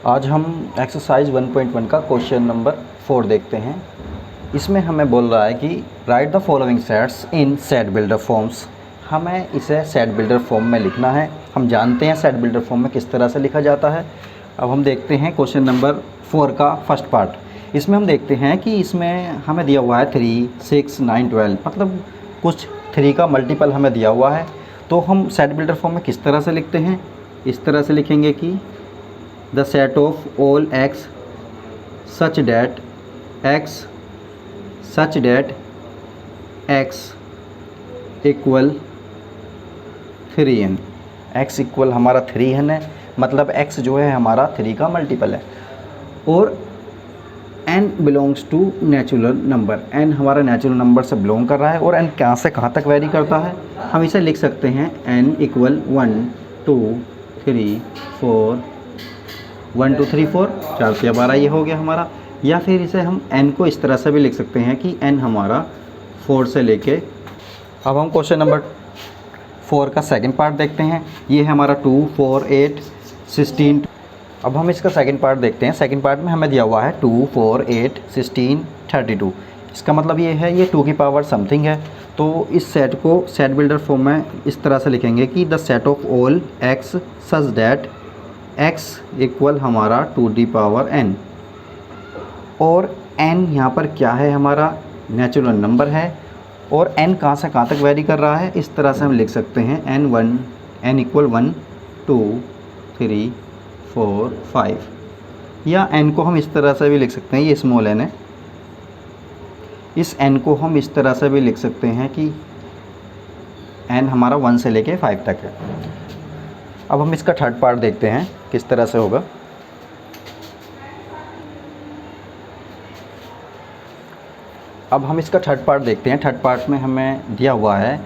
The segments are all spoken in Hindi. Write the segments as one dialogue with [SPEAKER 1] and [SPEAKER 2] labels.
[SPEAKER 1] आज हम एक्सरसाइज 1.1 का क्वेश्चन नंबर 4 देखते हैं। इसमें हमें बोल रहा है कि right the following sets in set builder forms. हमें इसे सेट बिल्डर फॉर्म में लिखना है। हम जानते हैं सेट बिल्डर फॉर्म में किस तरह से लिखा जाता है। अब हम देखते हैं क्वेश्चन नंबर 4 का फर्स्ट पार्ट। इसमें हम देखते हैं कि इसमें हमें दिया हुआ है 3, 6, 9, 12, मतलब कुछ 3 का मल्टीपल हमें दिया हुआ है। तो हम सेट बिल्डर फॉर्म में किस तरह से लिखते हैं, इस तरह से लिखेंगे कि the set of all x such that x equal 3n। X equal हमारा 3n है, मतलब x जो है हमारा 3 का मल्टीपल है। और n belongs to natural number, n हमारा नेचुरल नंबर से बिलोंग कर रहा है। और n कहाँ से कहाँ तक वेरी करता है, हम इसे लिख सकते हैं n इक्वल 1 2 3 4 1 2 3 4 4 से 12 ये हो गया हमारा। या फिर इसे हम n को इस तरह से भी लिख सकते हैं कि n हमारा 4 से लेके। अब हम क्वेश्चन नंबर 4 का सेकंड पार्ट देखते हैं। ये है हमारा 2 4 8 16। अब हम इसका सेकंड पार्ट देखते हैं। सेकंड पार्ट में हमें दिया हुआ है 2 4 8 16 32। इसका मतलब ये है ये 2 की पावर समथिंग है। तो इस सेट को सेट बिल्डर फॉर्म में इस तरह से लिखेंगे कि the set of all x such that x equal हमारा 2 दी पावर n। और n यहाँ पर क्या है, हमारा नेचुरल नंबर है। और n कहाँ से कहाँ तक वेरी कर रहा है, इस तरह से हम लिख सकते हैं n इक्वल 1 2 3 4 5। या n को हम इस तरह से भी लिख सकते हैं, ये स्मॉल n है। इस n को हम इस तरह से भी लिख सकते हैं कि n हमारा 1 से लेके 5 तक है। अब हम इसका थर्ड पार्ट देखते हैं किस तरह से होगा। अब हम इसका थर्ड पार्ट देखते हैं। थर्ड पार्ट में हमें दिया हुआ है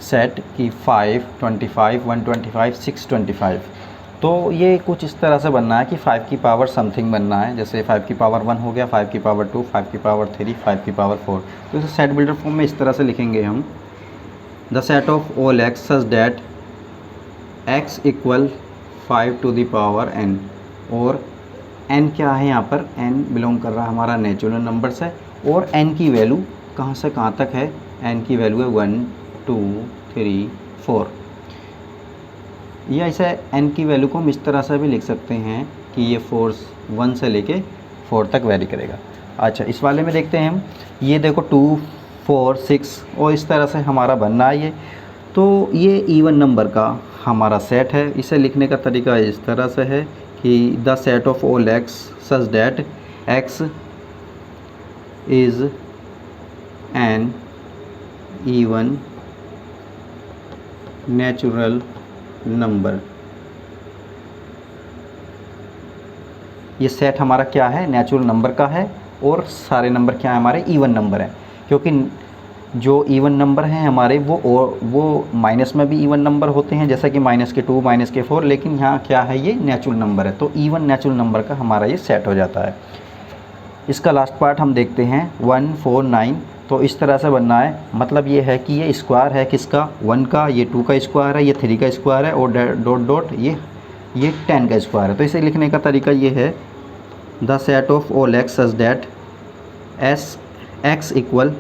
[SPEAKER 1] सेट की 5 25 125 625। तो ये कुछ इस तरह से बनना है कि 5 की पावर समथिंग बनना है। जैसे 5 की पावर 1 हो गया, 5 की पावर 2, 5 की पावर 3, 5 की पावर 4। तो इसे सेट बिल्डर फॉर्म में इस तरह से लिखेंगे हम the set of all x such that x equal 5 to the power n। और n क्या है, यहाँ पर n बिलोंग कर रहा है हमारा नेचुरल नंबर से। और n की वैल्यू कहाँ से कहाँ तक है, n की वैल्यू है 1 2 3 4। या इसे n की वैल्यू को हम इस तरह से भी लिख सकते हैं कि ये 1 से लेके 4 तक वेरी करेगा। अच्छा, इस वाले में देखते हैं हम। ये देखो 2 4 6 और इस तरह से हमारा बनना है ये। तो ये इवन नंबर का हमारा सेट है। इसे लिखने का तरीका इस तरह से है कि the set of all x such that x is an even natural number. ये सेट हमारा क्या है, नेचुरल नंबर का है। और सारे नंबर क्या है, हमारे इवन नंबर हैं। क्योंकि जो इवन नंबर हैं हमारे वो माइनस में भी इवन नंबर होते हैं, जैसा कि -2 -4। लेकिन यहाँ क्या है, ये नेचुरल नंबर है। तो इवन नेचुरल नंबर का हमारा ये सेट हो जाता है। इसका लास्ट पार्ट हम देखते हैं 1 4 9। तो इस तरह से बनना है, मतलब ये है कि ये स्क्वायर है किसका, 1 का, ये 2 का स्क्वायर है, ये 3 का स्क्वायर है, और डॉट डॉट ये 10 का स्क्वायर है। तो इसे लिखने का तरीका ये है the set of all x such that x equal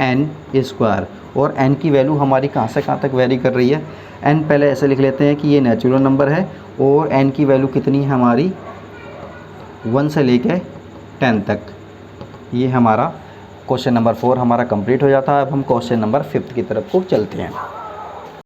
[SPEAKER 1] n square. और n की वैल्यू हमारी कहाँ से कहाँ तक वेरी कर रही है। n पहले ऐसे लिख लेते हैं कि ये नेचुरल नंबर है। और n की वैल्यू कितनी है हमारी, 1 से लेके 10 तक। ये हमारा क्वेश्चन नंबर 4 हमारा कंप्लीट हो जाता है। अब हम क्वेश्चन नंबर 5 की तरफ को चलते हैं।